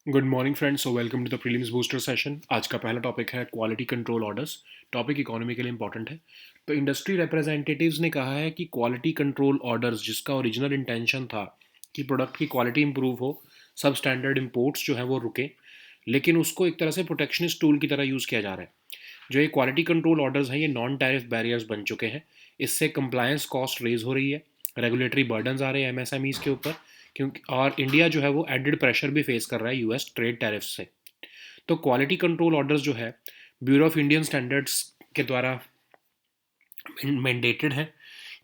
Good morning friends, so welcome to the prelims booster session. आज का पहला topic है quality control orders. Topic economy के लिए इंपॉर्टेंट है। तो इंडस्ट्री रिप्रेजेंटेटिव्स ने कहा है कि क्वालिटी कंट्रोल ऑर्डर्स जिसका ओरिजिनल इंटेंशन था कि प्रोडक्ट की क्वालिटी इंप्रूव हो, सब स्टैंडर्ड इंपोर्ट्स जो है वो रुके, लेकिन उसको एक तरह से प्रोटेक्शनिस्ट टूल की तरह यूज़ किया जा रहा है। जो ये क्वालिटी कंट्रोल ऑर्डर्स हैं ये नॉन टैरिफ बैरियर्स बन चुके हैं। इससे कंप्लायंस कॉस्ट रेज हो रही है, रेगुलेटरी बर्डन्स आ रहे हैं एमएसएमईज के ऊपर, क्योंकि और इंडिया जो है वो एडेड प्रेशर भी फेस कर रहा है यूएस ट्रेड टैरिफ से। तो क्वालिटी कंट्रोल ऑर्डर्स जो है ब्यूरो ऑफ इंडियन स्टैंडर्ड्स के द्वारा मैंडेटेड है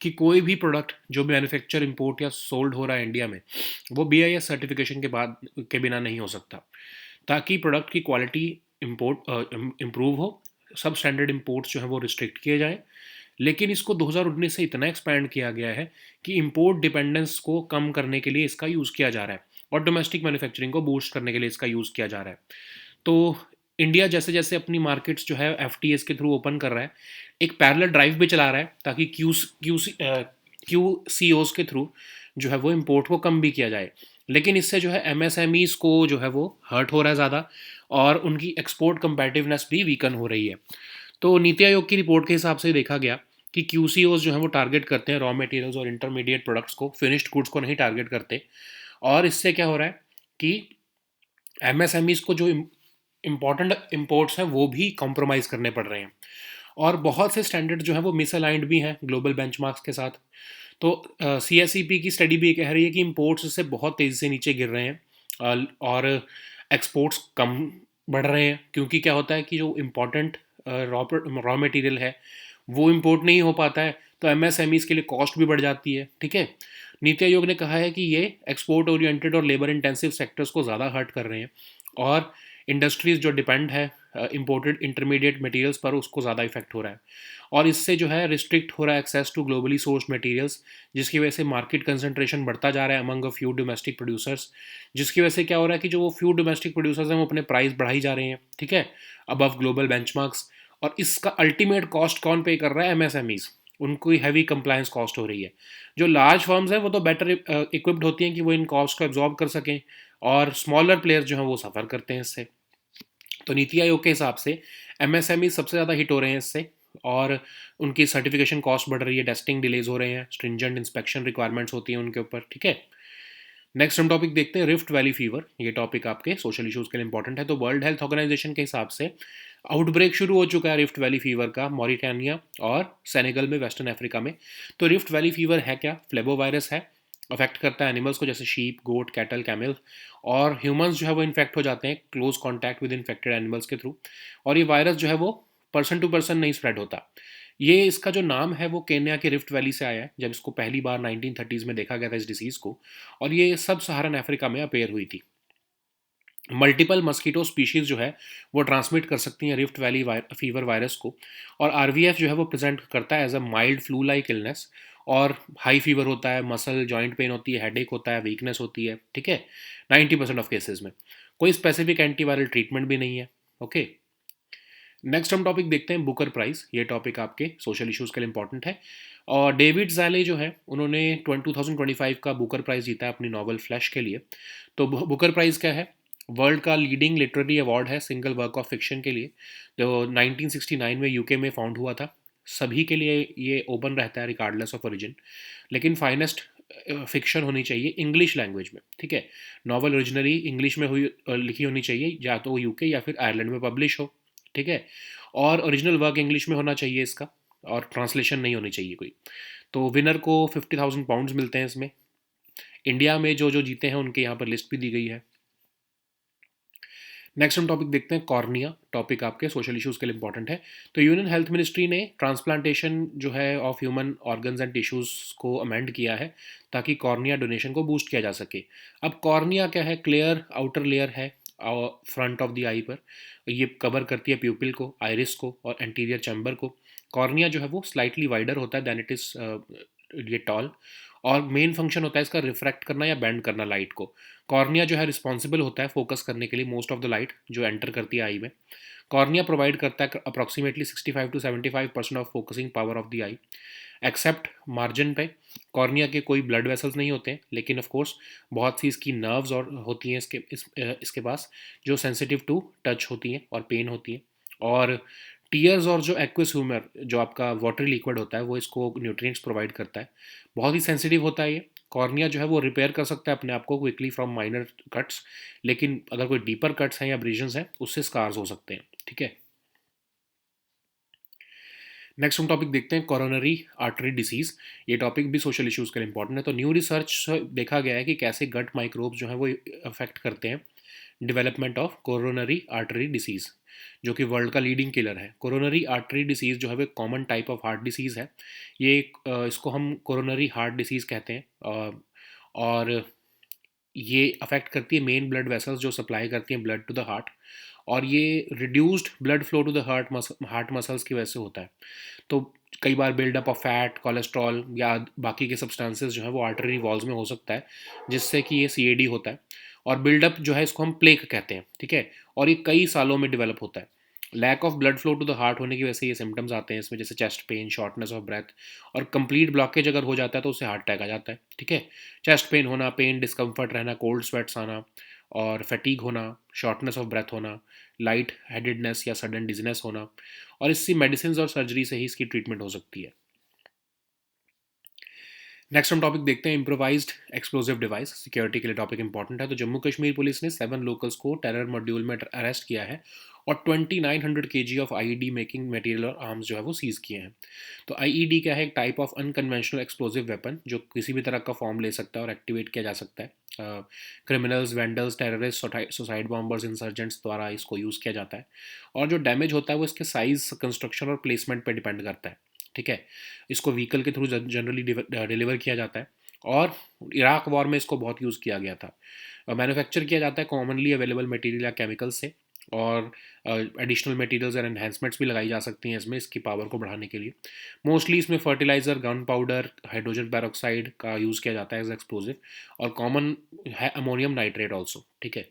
कि कोई भी प्रोडक्ट जो मैन्युफैक्चर इंपोर्ट या सोल्ड हो रहा है इंडिया में, वो बीआईएस सर्टिफिकेशन के बाद के बिना नहीं हो सकता, ताकि प्रोडक्ट की क्वालिटी इम्पोर्ट इम्प्रूव हो। सब स्टैंडर्ड इंपोर्ट्स जो है वो रिस्ट्रिक्ट किए जाएं। लेकिन इसको 2019 से इतना एक्सपैंड किया गया है कि इंपोर्ट डिपेंडेंस को कम करने के लिए इसका यूज़ किया जा रहा है और डोमेस्टिक मैन्युफैक्चरिंग को बूस्ट करने के लिए इसका यूज़ किया जा रहा है। तो इंडिया जैसे जैसे अपनी मार्केट्स जो है एफटीएस के थ्रू ओपन कर रहा है, एक पैरेलल ड्राइव भी चला रहा है ताकि क्यू सी ओज के थ्रू जो है वो इम्पोर्ट को कम भी किया जाए। लेकिन इससे जो है एमएसएमईज को जो है वो हर्ट हो रहा है ज़्यादा, और उनकी एक्सपोर्ट कंपेटिवनेस भी वीकन हो रही है। तो नीति आयोग की रिपोर्ट के हिसाब से देखा गया कि क्यूसीओज जो है वो टारगेट करते हैं रॉ मटेरियल्स और इंटरमीडिएट प्रोडक्ट्स को, फिनिश्ड गुड्स को नहीं टारगेट करते। और इससे क्या हो रहा है कि एमएसएमईज को जो इम्पोर्टेंट इंपोर्ट्स हैं वो भी कॉम्प्रोमाइज़ करने पड़ रहे हैं, और बहुत से स्टैंडर्ड जो है वो मिसअलाइंड भी हैं ग्लोबल बेंचमार्क्स के साथ। तो सी एस ई पी की स्टडी भी ये कह रही है कि इम्पोर्ट्स इससे बहुत तेज़ी से नीचे गिर रहे हैं, और एक्सपोर्ट्स कम बढ़ रहे हैं, क्योंकि क्या होता है कि जो इम्पोर्टेंट रॉ मटेरियल है वो इम्पोर्ट नहीं हो पाता है, तो एमएसएमईज के लिए कॉस्ट भी बढ़ जाती है। ठीक है। नीति आयोग ने कहा है कि ये एक्सपोर्ट ओरिएंटेड और लेबर इंटेंसिव सेक्टर्स को ज़्यादा हर्ट कर रहे हैं, और इंडस्ट्रीज जो डिपेंड है इंपोर्टेड इंटरमीडिएट मटेरियल्स पर उसको ज़्यादा इफेक्ट हो रहा है। और इससे जो है रिस्ट्रिक्ट हो रहा है access to globally source materials, जिसकी वजह से मार्केट कंसंट्रेशन बढ़ता जा रहा है among a few domestic producers, जिसकी वजह से क्या हो रहा है कि जो वो फ्यू डोमेस्टिक प्रोड्यूसर्स हैं वो अपने प्राइस बढ़ाई जा रहे हैं। ठीक है, अबव ग्लोबल बेंचमार्क्स। और इसका अल्टीमेट कॉस्ट कौन पे कर रहा है? एमएसएमईज। उनको ही हैवी कंप्लायंस कॉस्ट हो रही है। जो लार्ज फर्म्स हैं वो तो बेटर इक्विप्ड होती हैं कि वो इन कॉस्ट को एब्जॉर्ब कर सकें, और स्मॉलर प्लेयर्स जो हैं वो सफ़र करते हैं इससे। तो नीति आयोग के हिसाब से एमएसएमई सबसे ज़्यादा हिट हो रहे हैं इससे, और उनकी सर्टिफिकेशन कॉस्ट बढ़ रही है, टेस्टिंग डिलेज हो रहे हैं, स्ट्रिंजेंट इंस्पेक्शन रिक्वायरमेंट्स होती हैं उनके ऊपर। ठीक है। नेक्स्ट हम टॉपिक देखते हैं रिफ्ट वैली फीवर। ये टॉपिक आपके सोशल इश्यूज़ के लिए इंपॉर्टेंट है। तो वर्ल्ड हेल्थ ऑर्गेनाइजेशन के हिसाब से आउटब्रेक शुरू हो चुका है रिफ्ट वैली फीवर का मॉरिटानिया और सेनेगल में, वेस्टर्न अफ्रीका में। तो रिफ्ट वैली फीवर है क्या? फ्लेबो वायरस है, अफेक्ट करता है एनिमल्स को जैसे शीप, गोट, कैटल, कैमल, और ह्यूमंस जो है वो इन्फेक्ट हो जाते हैं close contact with infected animals के थ्रू। और ये वायरस जो है वो पर्सन टू पर्सन नहीं स्प्रेड होता। ये इसका जो नाम है वो केन्या के रिफ्ट वैली से आया है, जब इसको पहली बार 1930s में देखा गया था इस डिसीज़ को, और ये सब सहारन अफ्रीका में अपेयर हुई थी। मल्टीपल मस्कीटो स्पीशीज़ जो है वो ट्रांसमिट कर सकती हैं रिफ्ट वैली फीवर वायरस को, और आरवीएफ जो है वो प्रेजेंट करता है as a mild flu like illness, और हाई फीवर होता है, मसल जॉइंट पेन होती है, हेडेक होता है, वीकनेस होती है। ठीक है, 90% ऑफ केसेस में। कोई स्पेसिफिक एंटीवायरल ट्रीटमेंट भी नहीं है। ओके। नेक्स्ट हम टॉपिक देखते हैं बुकर प्राइज़। ये टॉपिक आपके सोशल इश्यूज़ के लिए इंपॉर्टेंट है। और डेविड जैले जो है उन्होंने 2025 का बुकर प्राइज़ जीता है अपनी नॉवल फ्लैश के लिए। तो बुकर प्राइज़ क्या है? वर्ल्ड का लीडिंग लिटरेरी अवार्ड है सिंगल वर्क ऑफ फिक्शन के लिए, जो 1969 में यूके में फाउंड हुआ था। सभी के लिए ये ओपन रहता है रिगार्डलेस ऑफ ओरिजिन, लेकिन फाइनेस्ट फिक्शन होनी चाहिए इंग्लिश लैंग्वेज में। ठीक है, नॉवल ओरिजिनली इंग्लिश में हुई लिखी होनी चाहिए, या तो यूके या फिर आयरलैंड में पब्लिश हो। ठीक है, और ओरिजिनल वर्क इंग्लिश में होना चाहिए इसका, और ट्रांसलेशन नहीं होनी चाहिए कोई। तो विनर को 50,000 पाउंड्स मिलते हैं इसमें। इंडिया में जो जो जीते हैं उनके यहाँ पर लिस्ट भी दी गई है। नेक्स्ट हम टॉपिक देखते हैं कॉर्निया। टॉपिक आपके सोशल इश्यूज़ के लिए इंपॉर्टेंट है। तो यूनियन हेल्थ मिनिस्ट्री ने ट्रांसप्लांटेशन जो है of human organs and tissues को अमेंड किया है ताकि कॉर्निया डोनेशन को बूस्ट किया जा सके। अब कॉर्निया क्या है? क्लियर आउटर लेयर है फ्रंट ऑफ द आई पर। ये कवर करती है प्यूपिल को, आइरिस को और एंटीरियर चैम्बर को। कॉर्निया जो है वो स्लाइटली वाइडर होता है दैन इट इज़ ये टॉल, और मेन फंक्शन होता है इसका रिफ्रैक्ट करना या बेंड करना लाइट को। कॉर्निया जो है रिस्पॉन्सिबल होता है फोकस करने के लिए मोस्ट ऑफ द लाइट जो एंटर करती है आई में। कॉर्निया प्रोवाइड करता है approximately 65 to 75% of focusing power of the eye. Except margin पे कॉर्निया के कोई ब्लड वेसल्स नहीं होते हैं, लेकिन ऑफ कोर्स बहुत सी इसकी नर्व्स और होती हैं इसके पास, जो सेंसिटिव टू टच होती हैं और पेन होती हैं। और टीयर्स और जो एक्वस ह्यूमर जो आपका वाटरी लिक्विड होता है वो इसको न्यूट्रिएंट्स प्रोवाइड करता है। बहुत ही सेंसिटिव होता है ये। कॉर्निया जो है वो रिपेयर कर सकता है अपने आप को क्विकली फ्रॉम माइनर कट्स, लेकिन अगर कोई डीपर कट्स हैं या अब्रीजन्स हैं उससे स्कार्स हो सकते हैं। ठीक है, नेक्स्ट हम टॉपिक देखते हैं कोरोनरी आर्टरी डिसीज। ये टॉपिक भी सोशल इश्यूज के लिए इंपॉर्टेंट है। तो न्यू रिसर्च देखा गया है कि कैसे गट माइक्रोब्स जो है वो अफेक्ट करते हैं development of coronary artery disease, जो कि वर्ल्ड का लीडिंग किलर है। कोरोनरी आर्टरी डिसीज जो है वो common type of heart disease है। ये इसको हम कोरोनरी हार्ट डिसीज कहते हैं। और ये अफेक्ट करती है मेन ब्लड वेसल्स जो सप्लाई करती हैं ब्लड टू द हार्ट, और ये reduced blood flow to the heart muscles की वजह से होता है। तो कई बार बिल्डअप ऑफ फैट, कोलेस्ट्रॉल या बाकी के सब्सटेंसेस जो है वो आर्टरी वॉल्स में हो सकता है, जिससे कि ये सीएडी होता है। और बिल्डअप जो है इसको हम प्लेक कहते हैं। ठीक है, और ये कई सालों में डेवलप होता है। Lack of blood flow to the heart होने की वजह से ये सिम्टम्स आते हैं इसमें, जैसे chest pain, shortness of breath, और कंप्लीट ब्लॉकेज अगर हो जाता है तो उससे हार्ट अटैक आ जाता है। ठीक है, चेस्ट पेन होना, पेन डिस्कम्फर्ट रहना, कोल्ड स्वेट्स आना, और फटीग होना, शॉर्टनेस ऑफ ब्रेथ होना, लाइट हेडेडनेस या सडन डिजीनेस होना, और इससी मेडिसिन और सर्जरी से ही इसकी ट्रीटमेंट हो सकती है। नेक्स्ट हम टॉपिक देखते हैं इम्प्रोवाइज्ड एक्सप्लोसिव डिवाइस। सिक्योरिटी के लिए टॉपिक इंपॉर्टेंट है। तो जम्मू कश्मीर पुलिस ने 7 लोकल्स को टेरर मॉड्यूल में अरेस्ट किया है और 2900 kg of IED making material और आर्म्स जो है वो सीज किए हैं। तो आईईडी क्या है? एक type of unconventional explosive weapon जो किसी भी तरह का फॉर्म ले सकता है और एक्टिवेट किया जा सकता है। Criminals, vandals, terrorist, suicide bombers, insurgents द्वारा इसको यूज़ किया जाता है। और जो डैमेज होता है वो इसके साइज, कंस्ट्रक्शन और प्लेसमेंट पर डिपेंड करता है। ठीक है, इसको व्हीकल के थ्रू जनरली डिलीवर किया जाता है, और इराक वॉर में इसको बहुत यूज़ किया गया था। मैन्युफैक्चर किया जाता है कॉमनली अवेलेबल मटेरियल या केमिकल से, और एडिशनल मटेरियल्स और एनहेंसमेंट्स भी लगाई जा सकती हैं इसमें इसकी पावर को बढ़ाने के लिए। मोस्टली इसमें fertilizer, gun powder, hydrogen peroxide का यूज़ किया जाता है एज एक्सप्लोजिव, और कॉमन है अमोनियम नाइट्रेट ऑल्सो। ठीक है,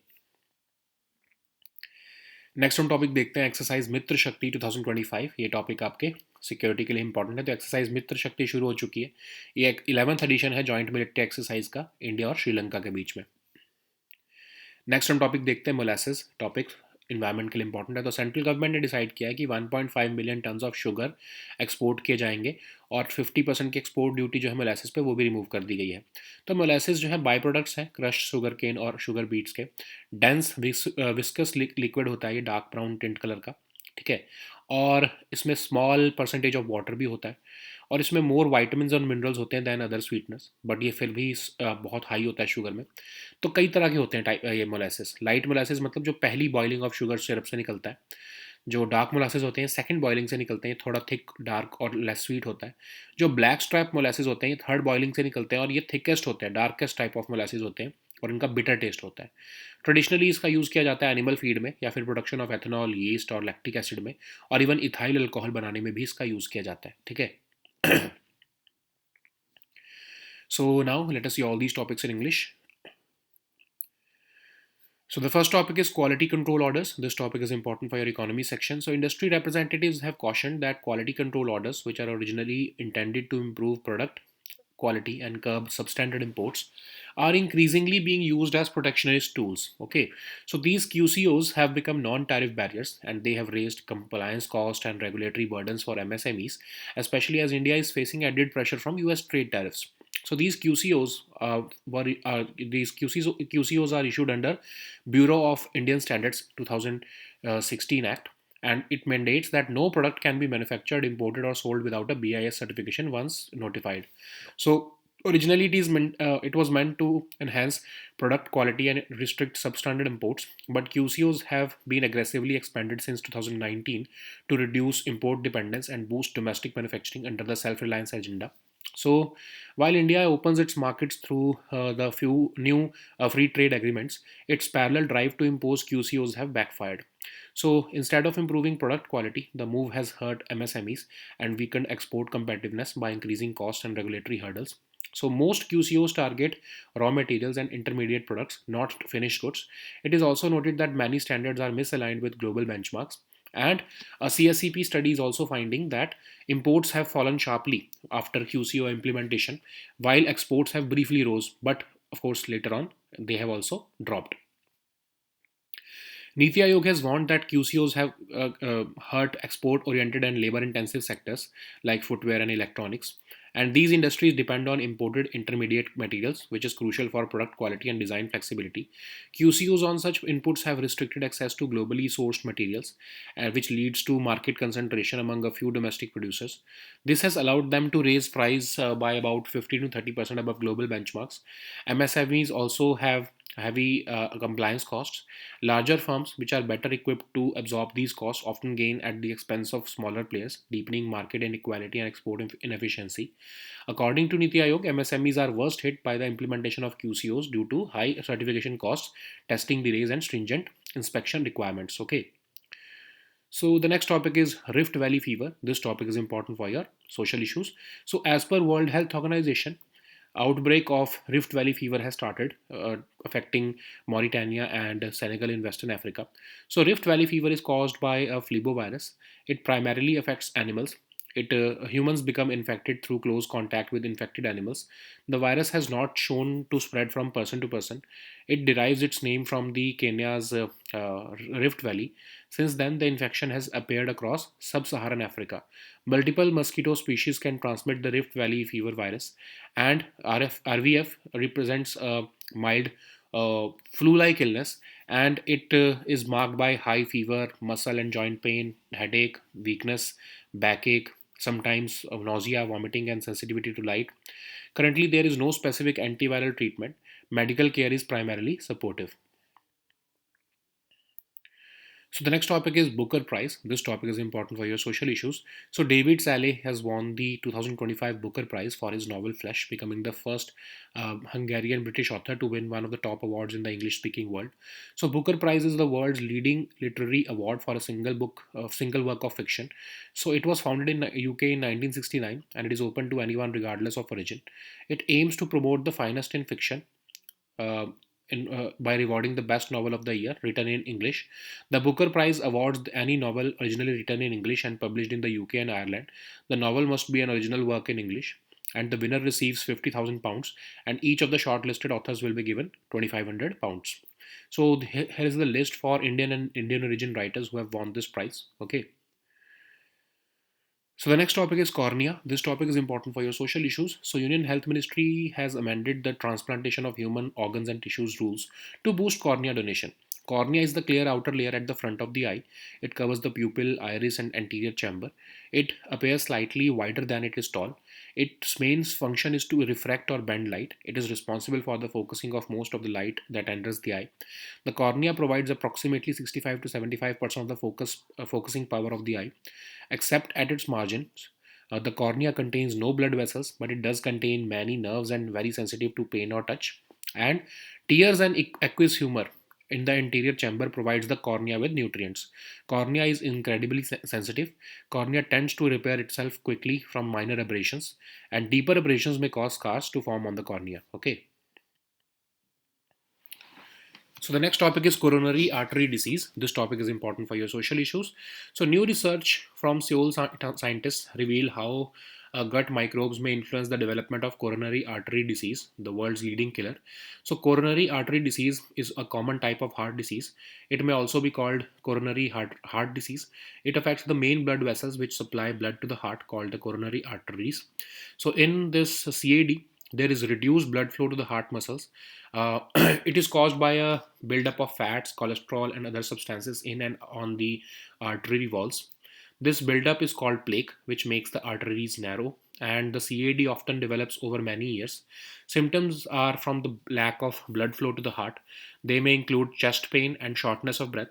नेक्स्ट हम टॉपिक देखते हैं एक्सरसाइज मित्र शक्ति 2025। ये टॉपिक आपके सिक्योरिटी के लिए इंपॉर्टेंट है। तो एक्सरसाइज मित्र शक्ति शुरू हो चुकी है। ये एक 11th एडिशन है जॉइंट मिलिट्री एक्सरसाइज का इंडिया और श्रीलंका के बीच में। नेक्स्ट हम टॉपिक देखते हैं मोलासेस। टॉपिक इन्वायरमेंट के लिए इंपॉर्टेंट है। तो सेंट्रल गवर्नमेंट ने डिसाइड किया है कि 1.5 million tons of sugar export किए जाएंगे, और 50% की एक्सपोर्ट ड्यूटी जो है मोलासेस पे वो भी रिमूव कर दी गई है। तो मोलासेस जो है बाई प्रोडक्ट्स हैं क्रश शुगर केन और शुगर बीट्स के। डेंस विस्कस लिक्विड होता है ये, डार्क ब्राउन टिंट कलर का। ठीक है, और इसमें स्मॉल परसेंटेज ऑफ वाटर भी होता है, और इसमें मोर वाइटामिन और मिनरल्स होते हैं दैन अदर स्वीटनर्स, बट ये फिर भी बहुत हाई होता है शुगर में। तो कई तरह के होते हैं टाइप ये मोलासेस। लाइट मोलासेस मतलब जो पहली बॉइलिंग ऑफ शुगर सिरप से निकलता है। जो डार्क मोलासेस होते हैं सेकंड बॉइलिंग से निकलते हैं, थोड़ा थिक, डार्क और लेस स्वीट होता है। जो ब्लैक स्ट्रैप मोलासेस होते हैं ये थर्ड बॉइलिंग से निकलते हैं, और ये थिकेस्ट होते हैं, डार्केस्ट टाइप ऑफ मोलासेस होते हैं, और इनका बिटर टेस्ट होता है। ट्रेडिशनली इसका यूज़ किया जाता है एनिमल फीड में, या फिर प्रोडक्शन ऑफ एथेनॉल, यीस्ट और लैक्टिक एसिड में, और इवन इथाइल अल्कोहल बनाने में भी इसका यूज़ किया जाता है। ठीक है, so now let us see all these topics in English. So the first topic is quality control orders. This topic is important for your economy section. So industry representatives have cautioned that quality control orders, which are originally intended to improve product quality and curb substandard imports, are increasingly being used as protectionist tools. Okay, so these QCOs have become non-tariff barriers, and they have raised compliance cost and regulatory burdens for MSMEs, especially as India is facing added pressure from US trade tariffs. So these QCOs QCOs are issued under Bureau of Indian Standards 2016 Act, and it mandates that no product can be manufactured, imported, or sold without a BIS certification once notified. So originally it was meant to enhance product quality and restrict substandard imports, but QCOs have been aggressively expanded since 2019 to reduce import dependence and boost domestic manufacturing under the self-reliance agenda. So, while India opens its markets through the few new free trade agreements, its parallel drive to impose QCOs have backfired. So, instead of improving product quality, the move has hurt MSMEs and weakened export competitiveness by increasing cost and regulatory hurdles. So most QCOs target raw materials and intermediate products, not finished goods. It is also noted that many standards are misaligned with global benchmarks. And a CSCP study is also finding that imports have fallen sharply after QCO implementation, while exports have briefly rose, but of course later on they have also dropped. Niti Aayog has warned that QCOs have hurt export oriented and labor intensive sectors like footwear and electronics. And these industries depend on imported intermediate materials, which is crucial for product quality and design flexibility. QCOs on such inputs have restricted access to globally sourced materials, which leads to market concentration among a few domestic producers. This has allowed them to raise price by about 50 to 30% above global benchmarks. MSMEs also have heavy compliance costs. Larger firms, which are better equipped to absorb these costs, often gain at the expense of smaller players, deepening market inequality and export inefficiency. According to Niti Aayog, MSMEs are worst hit by the implementation of QCOs due to high certification costs, testing delays, and stringent inspection requirements. Okay. So the next topic is Rift Valley fever. This topic is important for your social issues. So as per World Health Organization, outbreak of Rift Valley fever has started, affecting Mauritania and Senegal in Western Africa. So Rift Valley fever is caused by a flebovirus. It primarily affects animals. Humans become infected through close contact with infected animals. The virus has not shown to spread from person to person. It derives its name from the Kenya's Rift Valley. Since then, the infection has appeared across sub-Saharan Africa. Multiple mosquito species can transmit the Rift Valley fever virus, and RVF represents a mild flu-like illness, and it is marked by high fever, muscle and joint pain, headache, weakness, backache, sometimes nausea, vomiting, and sensitivity to light. Currently, there is no specific antiviral treatment. Medical care is primarily supportive. So the next topic is Booker Prize. This topic is important for your social issues. So David Saleh has won the 2025 Booker Prize for his novel Flesh, becoming the first Hungarian British author to win one of the top awards in the English-speaking world. So Booker Prize is the world's leading literary award for a single work of fiction. So it was founded in UK in 1969, and it is open to anyone regardless of origin. It aims to promote the finest in fiction, uh, by rewarding the best novel of the year written in English. The Booker Prize awards any novel originally written in English and published in the UK and Ireland. The novel must be an original work in English, and the winner receives £50,000, and each of the shortlisted authors will be given £2,500. So here is the list for Indian and Indian origin writers who have won this prize. Okay. So the next topic is cornea. This topic is important for your social issues. So Union Health Ministry has amended the transplantation of human organs and tissues rules to boost cornea donation. Cornea is the clear outer layer at the front of the eye. It covers the pupil, iris, and anterior chamber. It appears slightly wider than it is tall. Its main function is to refract or bend light. It is responsible for the focusing of most of the light that enters the eye. The cornea provides approximately 65 to 75% of the focusing power of the eye. Except at its margins, the cornea contains no blood vessels, but it does contain many nerves and very sensitive to pain or touch. And tears and aqueous humor in the anterior chamber provides the cornea with nutrients. Cornea is incredibly sensitive. Cornea tends to repair itself quickly from minor abrasions, and deeper abrasions may cause scars to form on the cornea. Okay. So the next topic is coronary artery disease. This topic is important for your social issues. So new research from Seoul scientists reveal how gut microbes may influence the development of coronary artery disease, the world's leading killer. So coronary artery disease is a common type of heart disease. It may also be called coronary heart disease. It affects the main blood vessels which supply blood to the heart, called the coronary arteries. So in this CAD, there is reduced blood flow to the heart muscles. It is caused by a buildup of fats, cholesterol, and other substances in and on the artery walls. This buildup is called plaque, which makes the arteries narrow, and the CAD often develops over many years. Symptoms are from the lack of blood flow to the heart. They may include chest pain and shortness of breath.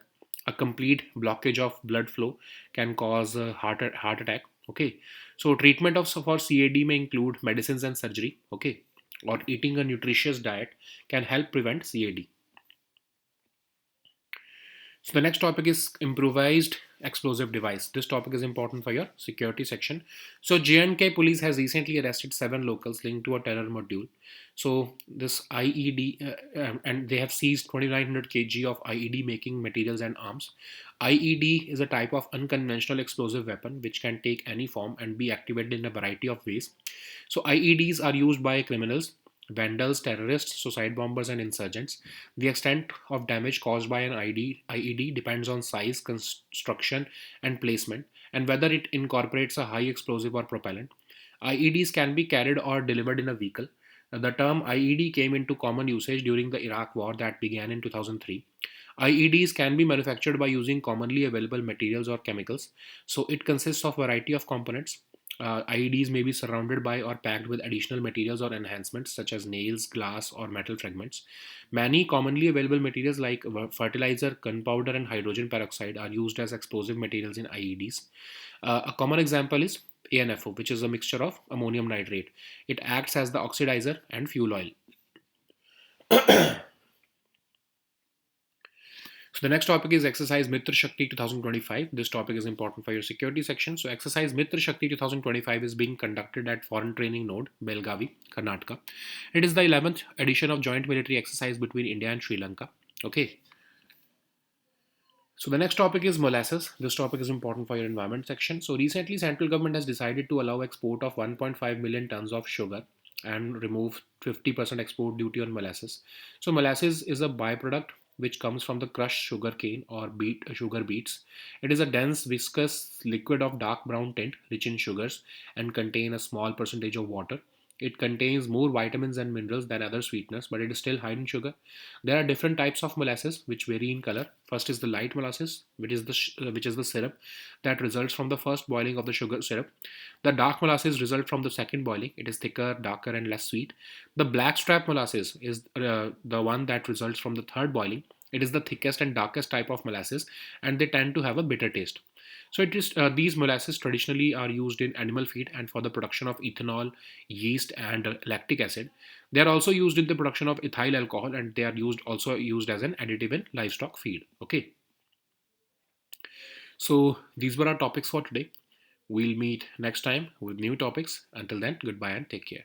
A complete blockage of blood flow can cause a heart attack. Okay, so treatment of for CAD may include medicines and surgery. Okay, or eating a nutritious diet can help prevent CAD. So the next topic is improvised explosive device. This topic is important for your security section. So J&K police has recently arrested 7 locals linked to a terror module. So this IED and they have seized 2,900 kg of IED making materials and arms. IED is a type of unconventional explosive weapon which can take any form and be activated in a variety of ways. So IEDs are used by criminals, vandals, terrorists, suicide bombers, and insurgents. The extent of damage caused by an IED depends on size, construction, and placement, and whether it incorporates a high explosive or propellant. IEDs can be carried or delivered in a vehicle. The term IED came into common usage during the Iraq War that began in 2003. IEDs can be manufactured by using commonly available materials or chemicals. So it consists of a variety of components. IEDs may be surrounded by or packed with additional materials or enhancements such as nails, glass, or metal fragments. Many commonly available materials like fertilizer, gunpowder, and hydrogen peroxide are used as explosive materials in IEDs. A common example is ANFO, which is a mixture of ammonium nitrate. It acts as the oxidizer and fuel oil. So the next topic is Exercise Mitra Shakti 2025. This topic is important for your security section. So Exercise Mitra Shakti 2025 is being conducted at Foreign Training Node, Belgavi, Karnataka. It is the 11th edition of joint military exercise between India and Sri Lanka. Okay. So the next topic is molasses. This topic is important for your environment section. So recently, central government has decided to allow export of 1.5 million tons of sugar and remove 50% export duty on molasses. So molasses is a byproduct which comes from the crushed sugar cane or sugar beets. It is a dense, viscous liquid of dark brown tint, rich in sugars, and contain a small percentage of water. It contains more vitamins and minerals than other sweeteners, but it is still high in sugar. There are different types of molasses which vary in color. First is the light molasses, which is the syrup that results from the first boiling of the sugar syrup. The dark molasses result from the second boiling. It is thicker, darker, and less sweet. The blackstrap molasses is the one that results from the third boiling. It is the thickest and darkest type of molasses, and they tend to have a bitter taste. So it is these molasses traditionally are used in animal feed and for the production of ethanol, yeast, and lactic acid. They are also used in the production of ethyl alcohol, and they are used as an additive in livestock feed. Okay, so these were our topics for today. We'll meet next time with new topics. Until then, goodbye and take care.